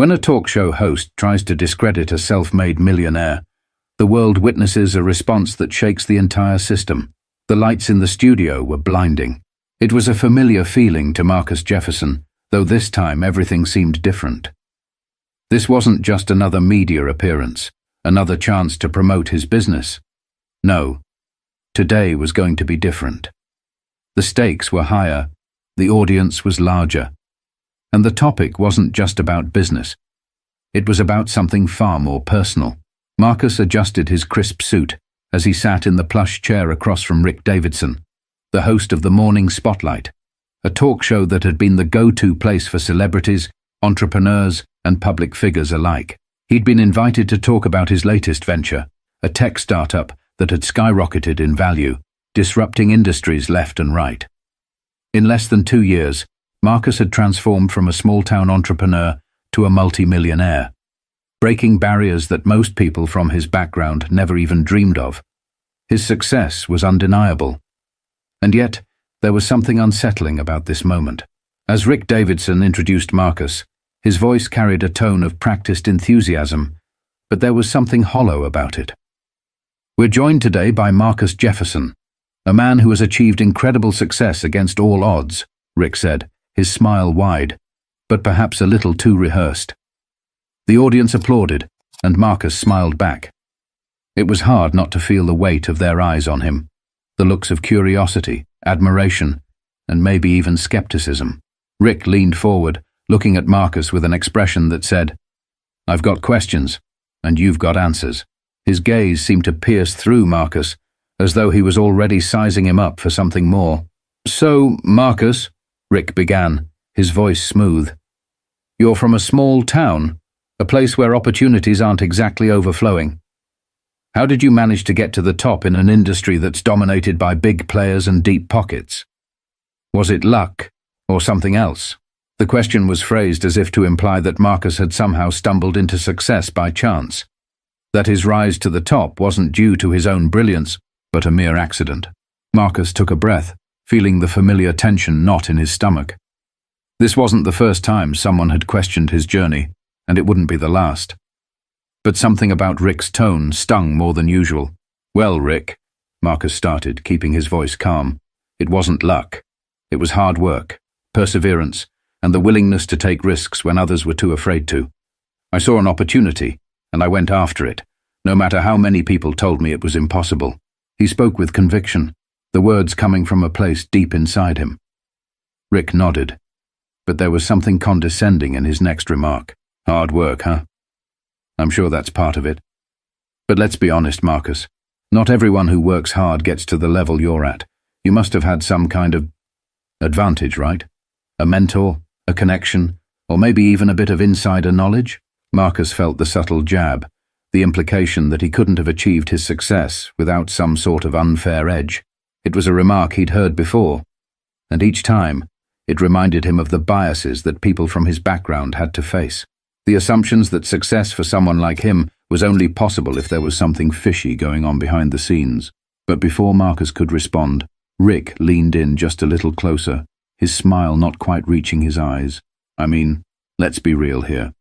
When a talk show host tries to discredit a self-made millionaire, the world witnesses a response that shakes the entire system. The lights in the studio were blinding. It was a familiar feeling to Marcus Jefferson, though this time everything seemed different. This wasn't just another media appearance, another chance to promote his business. No, today was going to be different. The stakes were higher, the audience was larger, and the topic wasn't just about business. It was about something far more personal. Marcus adjusted his crisp suit as he sat in the plush chair across from Rick Davidson, the host of the Morning Spotlight, a talk show that had been the go-to place for celebrities, entrepreneurs, and public figures alike. He'd been invited to talk about his latest venture, a tech startup that had skyrocketed in value, disrupting industries left and right. In less than 2 years, Marcus had transformed from a small-town entrepreneur to a multi-millionaire, breaking barriers that most people from his background never even dreamed of. His success was undeniable. And yet, there was something unsettling about this moment. As Rick Davidson introduced Marcus, his voice carried a tone of practiced enthusiasm, but there was something hollow about it. We're joined today by Marcus Jefferson, a man who has achieved incredible success against all odds, Rick said, his smile wide, but perhaps a little too rehearsed. The audience applauded, and Marcus smiled back. It was hard not to feel the weight of their eyes on him, the looks of curiosity, admiration, and maybe even skepticism. Rick leaned forward, looking at Marcus with an expression that said, "I've got questions, and you've got answers." His gaze seemed to pierce through Marcus, as though he was already sizing him up for something more. "So, Marcus," Rick began, his voice smooth, "you're from a small town, a place where opportunities aren't exactly overflowing. How did you manage to get to the top in an industry that's dominated by big players and deep pockets? Was it luck, or something else?" The question was phrased as if to imply that Marcus had somehow stumbled into success by chance, that his rise to the top wasn't due to his own brilliance, but a mere accident. Marcus took a breath, feeling the familiar tension knot in his stomach. This wasn't the first time someone had questioned his journey, and it wouldn't be the last. But something about Rick's tone stung more than usual. "Well, Rick," Marcus started, keeping his voice calm, "it wasn't luck. It was hard work, perseverance, and the willingness to take risks when others were too afraid to. I saw an opportunity, and I went after it, no matter how many people told me it was impossible." He spoke with conviction, the words coming from a place deep inside him. Rick nodded, but there was something condescending in his next remark. "Hard work, huh? I'm sure that's part of it. But let's be honest, Marcus. Not everyone who works hard gets to the level you're at. You must have had some kind of advantage, right? A mentor, a connection, or maybe even a bit of insider knowledge?" Marcus felt the subtle jab, the implication that he couldn't have achieved his success without some sort of unfair edge. It was a remark he'd heard before, and each time, it reminded him of the biases that people from his background had to face. The assumptions that success for someone like him was only possible if there was something fishy going on behind the scenes. But before Marcus could respond, Rick leaned in just a little closer, his smile not quite reaching his eyes. "I mean, let's be real here.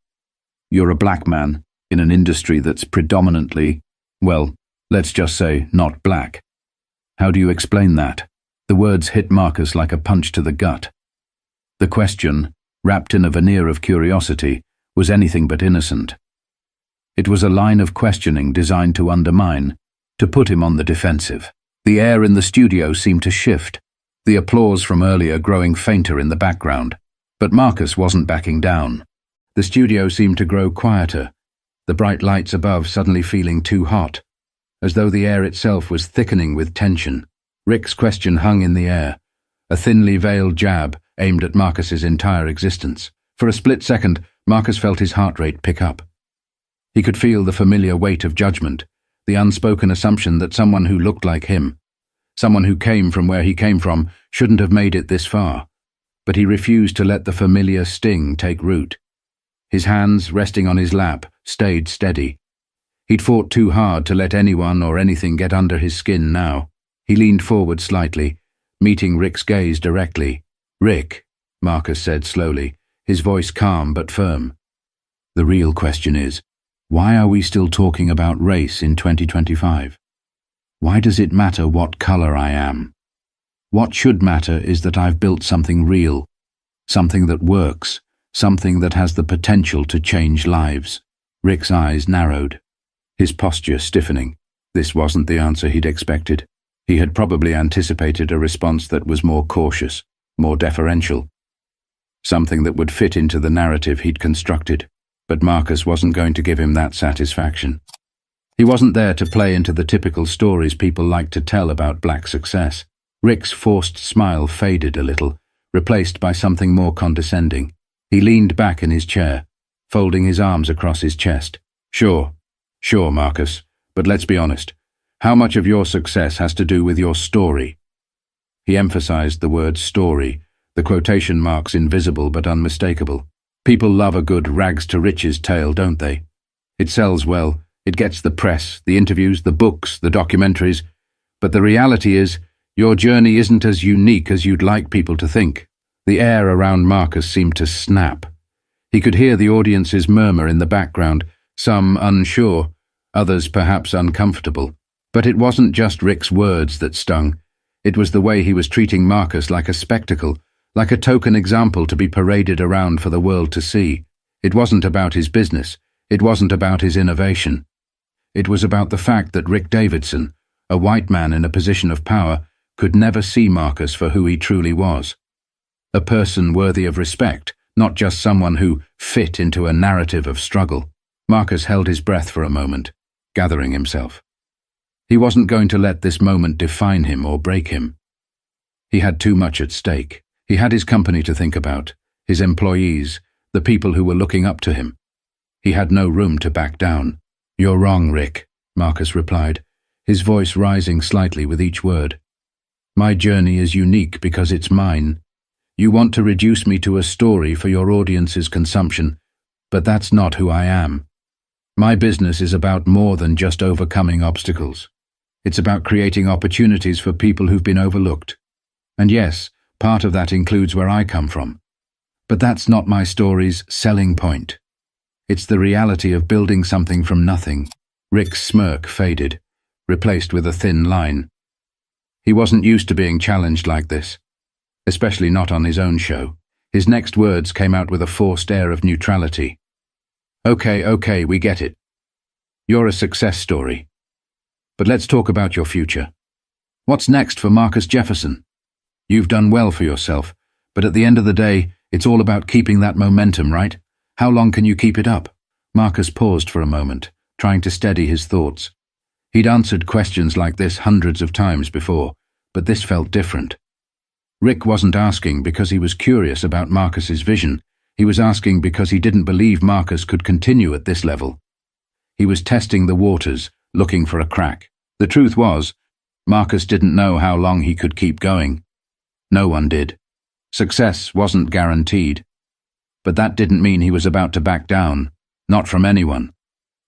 You're a black man in an industry that's predominantly, well, let's just say not black. How do you explain that?" The words hit Marcus like a punch to the gut. The question, wrapped in a veneer of curiosity, was anything but innocent. It was a line of questioning designed to undermine, to put him on the defensive. The air in the studio seemed to shift, the applause from earlier growing fainter in the background. But Marcus wasn't backing down. The studio seemed to grow quieter, the bright lights above suddenly feeling too hot, as though the air itself was thickening with tension. Rick's question hung in the air, a thinly veiled jab aimed at Marcus's entire existence. For a split second, Marcus felt his heart rate pick up. He could feel the familiar weight of judgment, the unspoken assumption that someone who looked like him, someone who came from where he came from, shouldn't have made it this far. But he refused to let the familiar sting take root. His hands, resting on his lap, stayed steady. He'd fought too hard to let anyone or anything get under his skin now. He leaned forward slightly, meeting Rick's gaze directly. "Rick," Marcus said slowly, his voice calm but firm, The real question is, why are we still talking about race in 2025? Why does it matter what color I am? What should matter is that I've built something real, something that works, something that has the potential to change lives. Rick's eyes narrowed, his posture stiffening. This wasn't the answer he'd expected. He had probably anticipated a response that was more cautious, more deferential, something that would fit into the narrative he'd constructed. But Marcus wasn't going to give him that satisfaction. He wasn't there to play into the typical stories people like to tell about black success. Rick's forced smile faded a little, replaced by something more condescending. He leaned back in his chair, folding his arms across his chest. Sure, Marcus, but let's be honest. How much of your success has to do with your story? He emphasized the word story, the quotation marks invisible but unmistakable. People love a good rags-to-riches tale, don't they? It sells well, it gets the press, the interviews, the books, the documentaries. But the reality is, your journey isn't as unique as you'd like people to think. The air around Marcus seemed to snap. He could hear the audience's murmur in the background, some unsure, others perhaps uncomfortable. But it wasn't just Rick's words that stung. It was the way he was treating Marcus like a spectacle, like a token example to be paraded around for the world to see. It wasn't about his business. It wasn't about his innovation. It was about the fact that Rick Davidson, a white man in a position of power, could never see Marcus for who he truly was. A person worthy of respect, not just someone who fit into a narrative of struggle. Marcus held his breath for a moment, gathering himself. He wasn't going to let this moment define him or break him. He had too much at stake. He had his company to think about, his employees, the people who were looking up to him. He had no room to back down. You're wrong, Rick, Marcus replied, his voice rising slightly with each word. My journey is unique because it's mine. You want to reduce me to a story for your audience's consumption, but that's not who I am. My business is about more than just overcoming obstacles. It's about creating opportunities for people who've been overlooked. And yes, part of that includes where I come from. But that's not my story's selling point. It's the reality of building something from nothing. Rick's smirk faded, replaced with a thin line. He wasn't used to being challenged like this, especially not on his own show. His next words came out with a forced air of neutrality. Okay, we get it. You're a success story. But let's talk about your future. What's next for Marcus Jefferson? You've done well for yourself, but at the end of the day, it's all about keeping that momentum, right? How long can you keep it up? Marcus paused for a moment, trying to steady his thoughts. He'd answered questions like this hundreds of times before, but this felt different. Rick wasn't asking because he was curious about Marcus's vision. He was asking because he didn't believe Marcus could continue at this level. He was testing the waters, looking for a crack. The truth was, Marcus didn't know how long he could keep going. No one did. Success wasn't guaranteed. But that didn't mean he was about to back down. Not from anyone.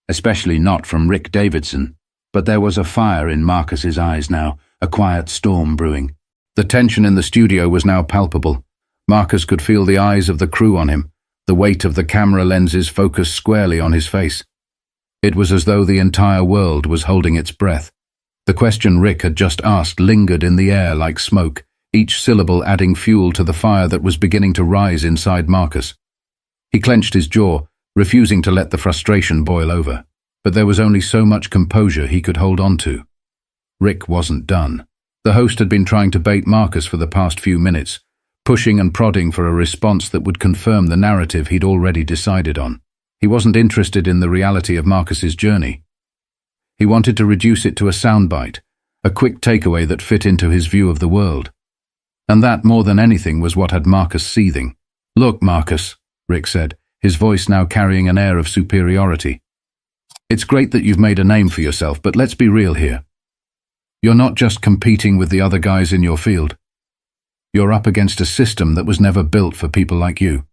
Especially not from Rick Davidson. But there was a fire in Marcus's eyes now, a quiet storm brewing. The tension in the studio was now palpable. Marcus could feel the eyes of the crew on him, the weight of the camera lenses focused squarely on his face. It was as though the entire world was holding its breath. The question Rick had just asked lingered in the air like smoke, each syllable adding fuel to the fire that was beginning to rise inside Marcus. He clenched his jaw, refusing to let the frustration boil over. But there was only so much composure he could hold on to. Rick wasn't done. The host had been trying to bait Marcus for the past few minutes, pushing and prodding for a response that would confirm the narrative he'd already decided on. He wasn't interested in the reality of Marcus's journey. He wanted to reduce it to a soundbite, a quick takeaway that fit into his view of the world. And that, more than anything, was what had Marcus seething. Look, Marcus, Rick said, his voice now carrying an air of superiority. It's great that you've made a name for yourself, but let's be real here. You're not just competing with the other guys in your field. You're up against a system that was never built for people like you.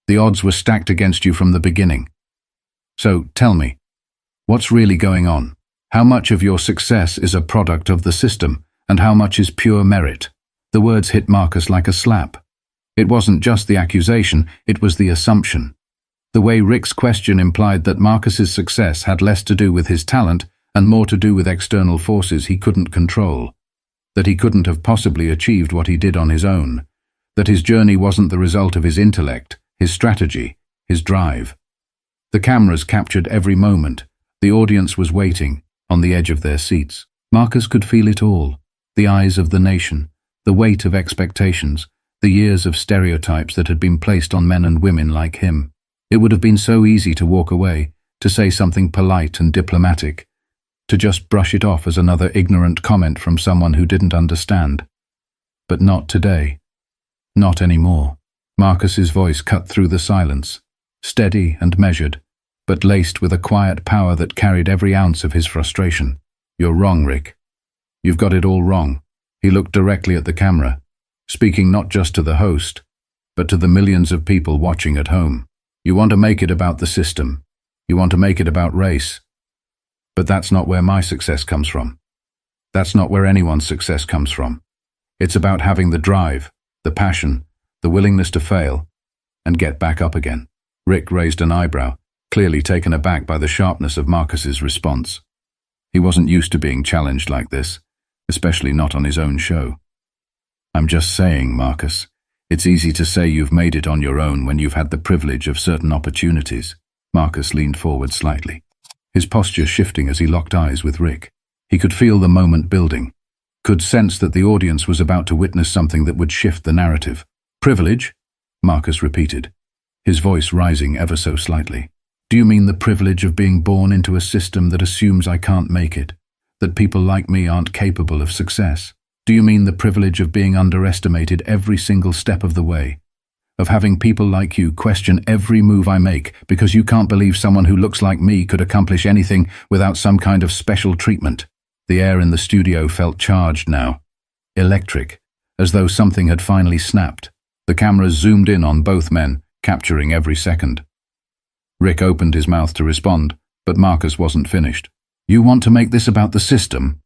The odds were stacked against you from the beginning. So, tell me, what's really going on? How much of your success is a product of the system, and how much is pure merit? The words hit Marcus like a slap. It wasn't just the accusation, it was the assumption. The way Rick's question implied that Marcus's success had less to do with his talent and more to do with external forces he couldn't control. That he couldn't have possibly achieved what he did on his own. That his journey wasn't the result of his intellect, his strategy, his drive. The cameras captured every moment. The audience was waiting, on the edge of their seats. Marcus could feel it all. The eyes of the nation, the weight of expectations, the years of stereotypes that had been placed on men and women like him. It would have been so easy to walk away, to say something polite and diplomatic, to just brush it off as another ignorant comment from someone who didn't understand. But not today. Not anymore. Marcus's voice cut through the silence, steady and measured, but laced with a quiet power that carried every ounce of his frustration. "You're wrong, Rick. You've got it all wrong." He looked directly at the camera, speaking not just to the host, but to the millions of people watching at home. "You want to make it about the system. You want to make it about race. But that's not where my success comes from. That's not where anyone's success comes from. It's about having the drive, the passion, the willingness to fail, and get back up again." Rick raised an eyebrow, clearly taken aback by the sharpness of Marcus's response. He wasn't used to being challenged like this, especially not on his own show. "I'm just saying, Marcus, it's easy to say you've made it on your own when you've had the privilege of certain opportunities." Marcus leaned forward slightly, his posture shifting as he locked eyes with Rick. He could feel the moment building, could sense that the audience was about to witness something that would shift the narrative. "Privilege?" Marcus repeated, his voice rising ever so slightly. "Do you mean the privilege of being born into a system that assumes I can't make it, that people like me aren't capable of success? Do you mean the privilege of being underestimated every single step of the way? Of having people like you question every move I make because you can't believe someone who looks like me could accomplish anything without some kind of special treatment?" The air in the studio felt charged now, electric, as though something had finally snapped. The cameras zoomed in on both men, capturing every second. Rick opened his mouth to respond, but Marcus wasn't finished. "You want to make this about the system?"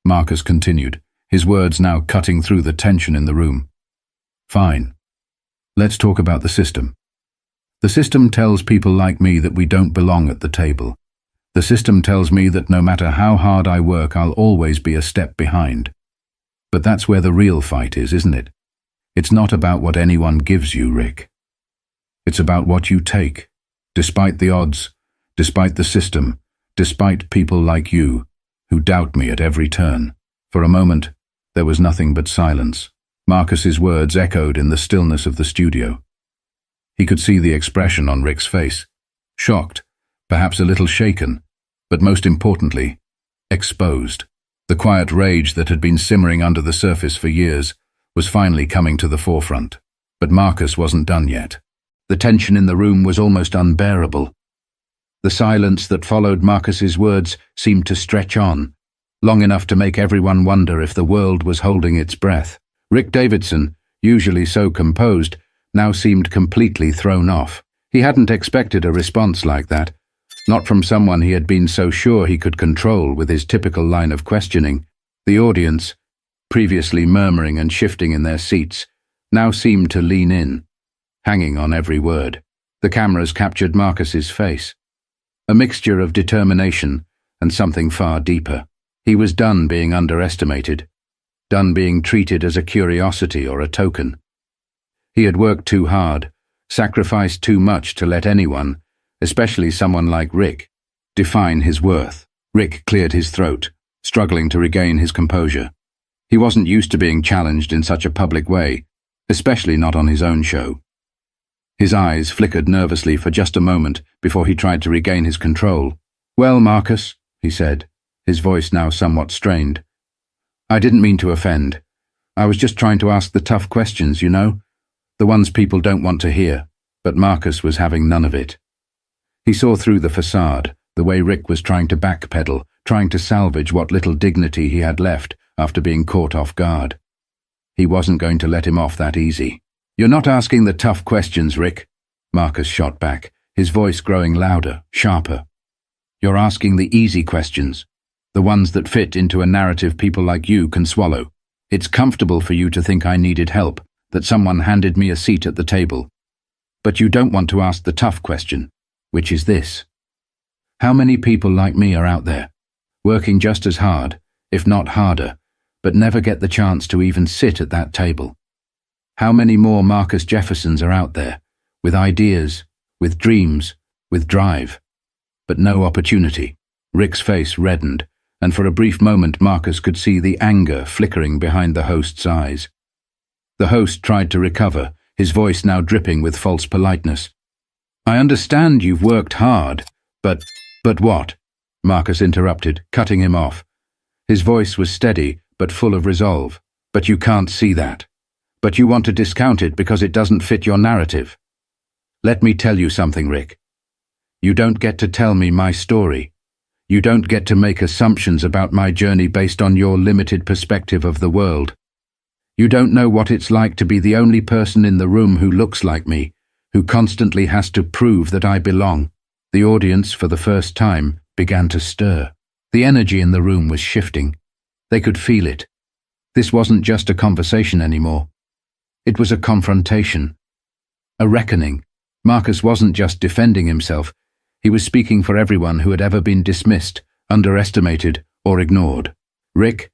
Marcus continued, his words now cutting through the tension in the room. "Fine. Let's talk about the system. The system tells people like me that we don't belong at the table. The system tells me that no matter how hard I work, I'll always be a step behind. But that's where the real fight is, isn't it? It's not about what anyone gives you, Rick. It's about what you take, despite the odds, despite the system, despite people like you, who doubt me at every turn." For a moment, there was nothing but silence. Marcus's words echoed in the stillness of the studio. He could see the expression on Rick's face. Shocked, perhaps a little shaken, but most importantly, exposed. The quiet rage that had been simmering under the surface for years was finally coming to the forefront. But Marcus wasn't done yet. The tension in the room was almost unbearable. The silence that followed Marcus's words seemed to stretch on, long enough to make everyone wonder if the world was holding its breath. Rick Davidson, usually so composed, now seemed completely thrown off. He hadn't expected a response like that, not from someone he had been so sure he could control with his typical line of questioning. The audience, previously murmuring and shifting in their seats, now seemed to lean in, hanging on every word. The cameras captured Marcus's face, a mixture of determination and something far deeper. He was done being underestimated, done being treated as a curiosity or a token. He had worked too hard, sacrificed too much to let anyone, especially someone like Rick, define his worth. Rick cleared his throat, struggling to regain his composure. He wasn't used to being challenged in such a public way, especially not on his own show. His eyes flickered nervously for just a moment before he tried to regain his control. "Well, Marcus," he said, his voice now somewhat strained. "I didn't mean to offend. I was just trying to ask the tough questions, you know, the ones people don't want to hear." But Marcus was having none of it. He saw through the facade, the way Rick was trying to backpedal, trying to salvage what little dignity he had left after being caught off guard. He wasn't going to let him off that easy. "You're not asking the tough questions, Rick," Marcus shot back, his voice growing louder, sharper. "You're asking the easy questions, the ones that fit into a narrative people like you can swallow. It's comfortable for you to think I needed help, that someone handed me a seat at the table. But you don't want to ask the tough question, which is this. How many people like me are out there, working just as hard, if not harder, but never get the chance to even sit at that table? How many more Marcus Jeffersons are out there, with ideas, with dreams, with drive, but no opportunity? Rick's face reddened, and for a brief moment Marcus could see the anger flickering behind the host's eyes. The host tried to recover, his voice now dripping with false politeness. I understand you've worked hard, but what? Marcus interrupted, cutting him off. His voice was steady, but full of resolve. But you can't see that. But you want to discount it because it doesn't fit your narrative. Let me tell you something, Rick. You don't get to tell me my story. You don't get to make assumptions about my journey based on your limited perspective of the world. You don't know what it's like to be the only person in the room who looks like me, who constantly has to prove that I belong. The audience, for the first time, began to stir. The energy in the room was shifting. They could feel it. This wasn't just a conversation anymore. It was a confrontation. A reckoning. Marcus wasn't just defending himself. He was speaking for everyone who had ever been dismissed, underestimated, or ignored. Rick,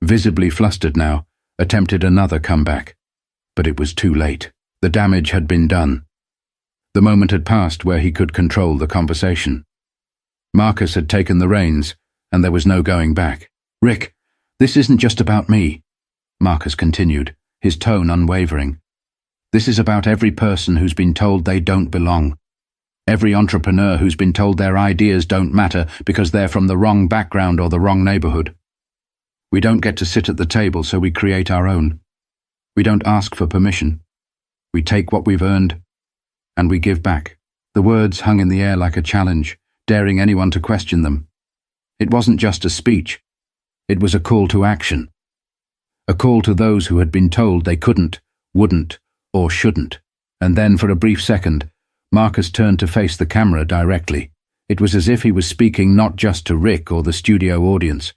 visibly flustered now, attempted another comeback. But it was too late. The damage had been done. The moment had passed where he could control the conversation. Marcus had taken the reins, and there was no going back. Rick, this isn't just about me, Marcus continued, his tone unwavering. This is about every person who's been told they don't belong. Every entrepreneur who's been told their ideas don't matter because they're from the wrong background or the wrong neighborhood. We don't get to sit at the table, so we create our own. We don't ask for permission. We take what we've earned, and we give back. The words hung in the air like a challenge, daring anyone to question them. It wasn't just a speech. It was a call to action. A call to those who had been told they couldn't, wouldn't, or shouldn't. And then, for a brief second, Marcus turned to face the camera directly. It was as if he was speaking not just to Rick or the studio audience,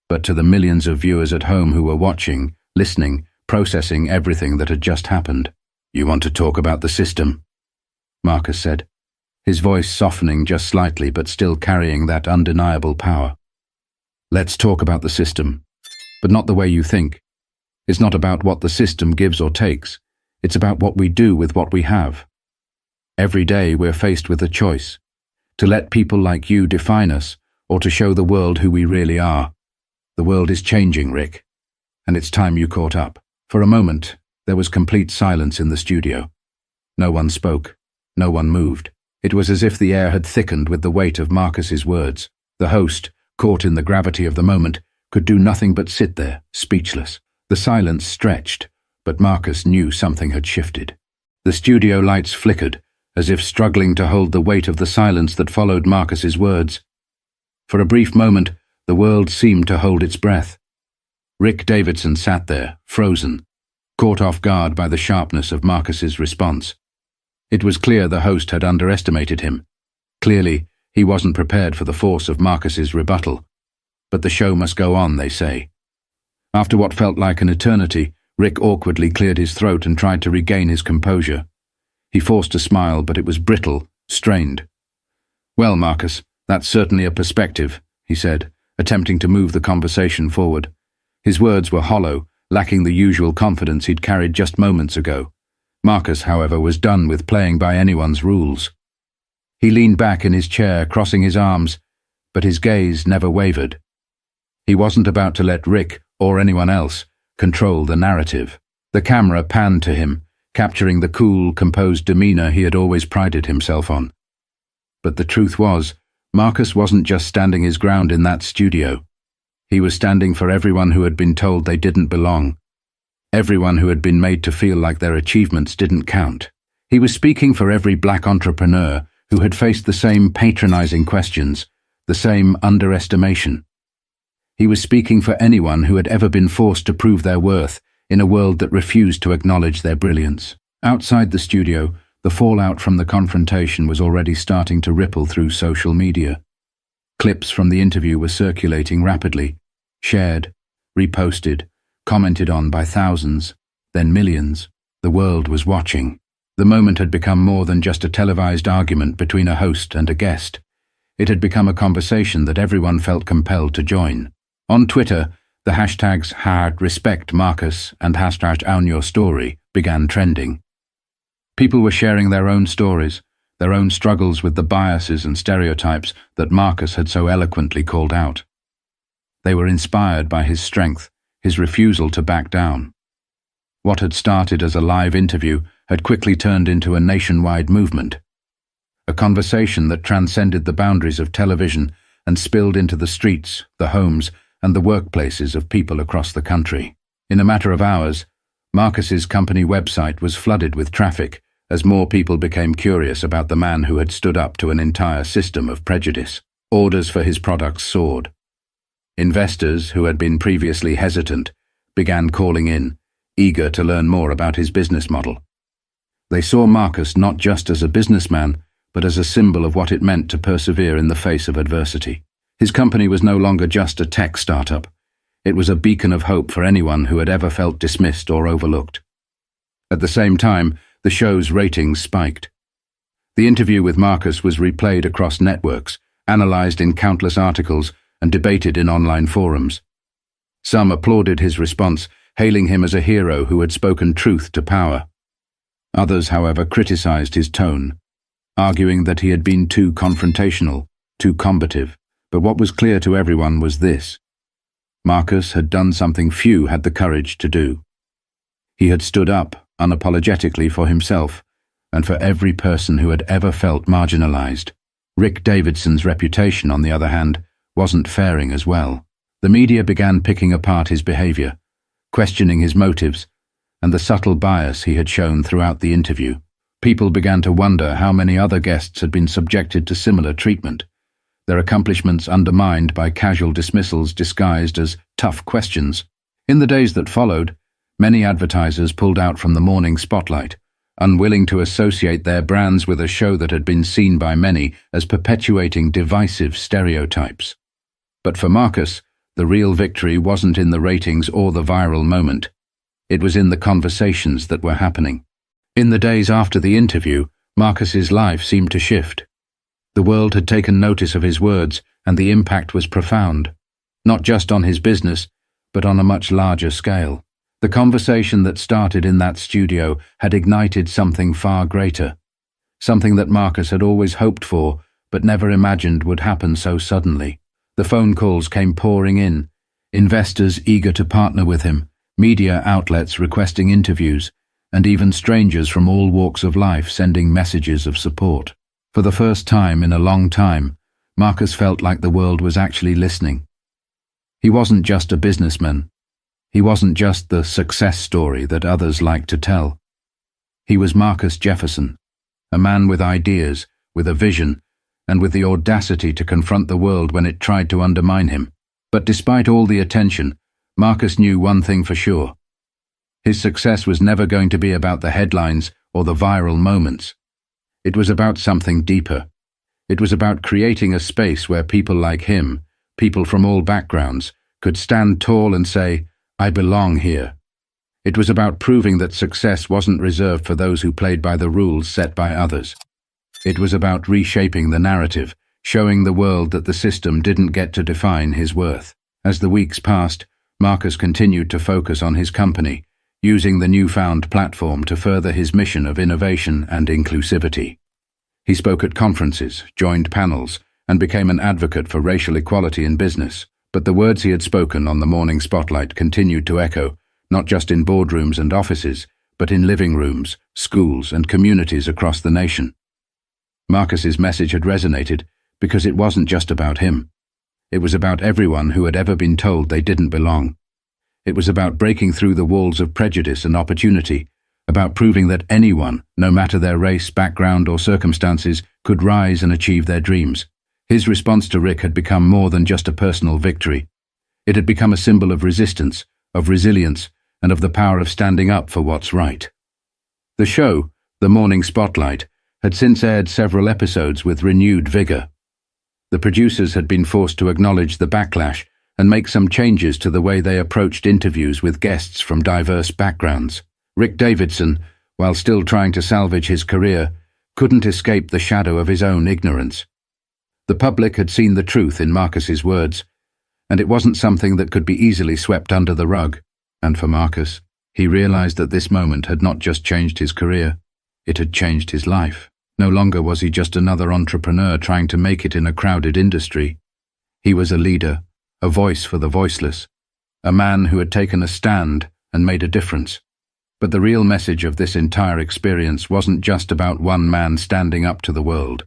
but to the millions of viewers at home who were watching, listening, processing everything that had just happened. You want to talk about the system? Marcus said, his voice softening just slightly but still carrying that undeniable power. Let's talk about the system, but not the way you think. It's not about what the system gives or takes. It's about what we do with what we have. Every day we're faced with a choice, to let people like you define us or to show the world who we really are. The world is changing, Rick, and it's time you caught up. For a moment, there was complete silence in the studio. No one spoke. No one moved. It was as if the air had thickened with the weight of Marcus's words. The host, caught in the gravity of the moment, could do nothing but sit there, speechless. The silence stretched, but Marcus knew something had shifted. The studio lights flickered, as if struggling to hold the weight of the silence that followed Marcus's words. For a brief moment, the world seemed to hold its breath. Rick Davidson sat there, frozen, caught off guard by the sharpness of Marcus's response. It was clear the host had underestimated him. Clearly, he wasn't prepared for the force of Marcus's rebuttal. But the show must go on, they say. After what felt like an eternity, Rick awkwardly cleared his throat and tried to regain his composure. He forced a smile, but it was brittle, strained. Well, Marcus, that's certainly a perspective, he said, attempting to move the conversation forward. His words were hollow, lacking the usual confidence he'd carried just moments ago. Marcus, however, was done with playing by anyone's rules. He leaned back in his chair, crossing his arms, but his gaze never wavered. He wasn't about to let Rick, or anyone else, control the narrative. The camera panned to him, capturing the cool, composed demeanor he had always prided himself on. But the truth was, Marcus wasn't just standing his ground in that studio. He was standing for everyone who had been told they didn't belong. Everyone who had been made to feel like their achievements didn't count. He was speaking for every black entrepreneur who had faced the same patronizing questions, the same underestimation. He was speaking for anyone who had ever been forced to prove their worth in a world that refused to acknowledge their brilliance. Outside the studio, the fallout from the confrontation was already starting to ripple through social media. Clips from the interview were circulating rapidly, shared, reposted, commented on by thousands, then millions. The world was watching. The moment had become more than just a televised argument between a host and a guest. It had become a conversation that everyone felt compelled to join. On Twitter, the hashtags #RespectMarcus and #OwnYourStory began trending. People were sharing their own stories, their own struggles with the biases and stereotypes that Marcus had so eloquently called out. They were inspired by his strength, his refusal to back down. What had started as a live interview had quickly turned into a nationwide movement. A conversation that transcended the boundaries of television and spilled into the streets, the homes, and the workplaces of people across the country. In a matter of hours, Marcus's company website was flooded with traffic as more people became curious about the man who had stood up to an entire system of prejudice. Orders for his products soared. Investors, who had been previously hesitant, began calling in, eager to learn more about his business model. They saw Marcus not just as a businessman, but as a symbol of what it meant to persevere in the face of adversity. His company was no longer just a tech startup. It was a beacon of hope for anyone who had ever felt dismissed or overlooked. At the same time, the show's ratings spiked. The interview with Marcus was replayed across networks, analyzed in countless articles, and debated in online forums. Some applauded his response, hailing him as a hero who had spoken truth to power. Others, however, criticized his tone, arguing that he had been too confrontational, too combative. But what was clear to everyone was this: Marcus had done something few had the courage to do. He had stood up unapologetically for himself and for every person who had ever felt marginalized. Rick Davidson's reputation, on the other hand, wasn't faring as well. The media began picking apart his behavior, questioning his motives, and the subtle bias he had shown throughout the interview. People began to wonder how many other guests had been subjected to similar treatment, their accomplishments undermined by casual dismissals disguised as tough questions. In the days that followed, many advertisers pulled out from the morning spotlight, unwilling to associate their brands with a show that had been seen by many as perpetuating divisive stereotypes. But for Marcus, the real victory wasn't in the ratings or the viral moment. It was in the conversations that were happening. In the days after the interview, Marcus's life seemed to shift. The world had taken notice of his words, and the impact was profound, not just on his business, but on a much larger scale. The conversation that started in that studio had ignited something far greater, something that Marcus had always hoped for, but never imagined would happen so suddenly. The phone calls came pouring in, investors eager to partner with him, media outlets requesting interviews, and even strangers from all walks of life sending messages of support. For the first time in a long time, Marcus felt like the world was actually listening. He wasn't just a businessman. He wasn't just the success story that others liked to tell. He was Marcus Jefferson, a man with ideas, with a vision, and with the audacity to confront the world when it tried to undermine him. But despite all the attention, Marcus knew one thing for sure. His success was never going to be about the headlines or the viral moments. It was about something deeper. It was about creating a space where people like him, people from all backgrounds, could stand tall and say, "I belong here." It was about proving that success wasn't reserved for those who played by the rules set by others. It was about reshaping the narrative, showing the world that the system didn't get to define his worth. As the weeks passed, Marcus continued to focus on his company, using the newfound platform to further his mission of innovation and inclusivity. He spoke at conferences, joined panels, and became an advocate for racial equality in business. But the words he had spoken on the morning spotlight continued to echo, not just in boardrooms and offices, but in living rooms, schools, and communities across the nation. Marcus's message had resonated because it wasn't just about him. It was about everyone who had ever been told they didn't belong. It was about breaking through the walls of prejudice and opportunity, about proving that anyone, no matter their race, background, or circumstances, could rise and achieve their dreams. His response to Rick had become more than just a personal victory. It had become a symbol of resistance, of resilience, and of the power of standing up for what's right. The show, The Morning Spotlight, had since aired several episodes with renewed vigor. The producers had been forced to acknowledge the backlash and make some changes to the way they approached interviews with guests from diverse backgrounds. Rick Davidson, while still trying to salvage his career, couldn't escape the shadow of his own ignorance. The public had seen the truth in Marcus's words, and it wasn't something that could be easily swept under the rug. And for Marcus, he realized that this moment had not just changed his career, it had changed his life. No longer was he just another entrepreneur trying to make it in a crowded industry. He was a leader, a voice for the voiceless, a man who had taken a stand and made a difference. But the real message of this entire experience wasn't just about one man standing up to the world.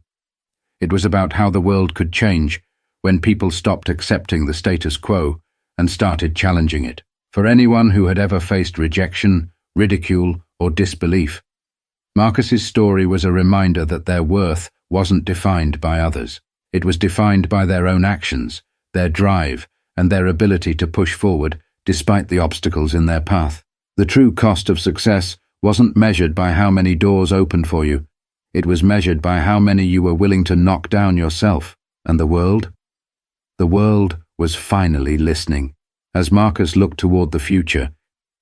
It was about how the world could change when people stopped accepting the status quo and started challenging it. For anyone who had ever faced rejection, ridicule, or disbelief, Marcus's story was a reminder that their worth wasn't defined by others. It was defined by their own actions, their drive, and their ability to push forward despite the obstacles in their path. The true cost of success wasn't measured by how many doors opened for you. It was measured by how many you were willing to knock down yourself. And the world? The world was finally listening. As Marcus looked toward the future,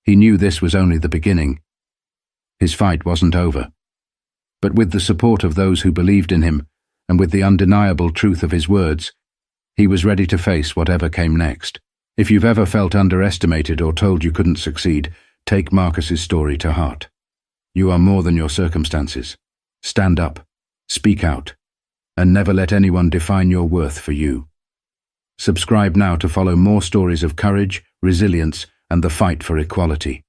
he knew this was only the beginning. His fight wasn't over. But with the support of those who believed in him, and with the undeniable truth of his words, he was ready to face whatever came next. If you've ever felt underestimated or told you couldn't succeed, take Marcus's story to heart. You are more than your circumstances. Stand up, speak out, and never let anyone define your worth for you. Subscribe now to follow more stories of courage, resilience, and the fight for equality.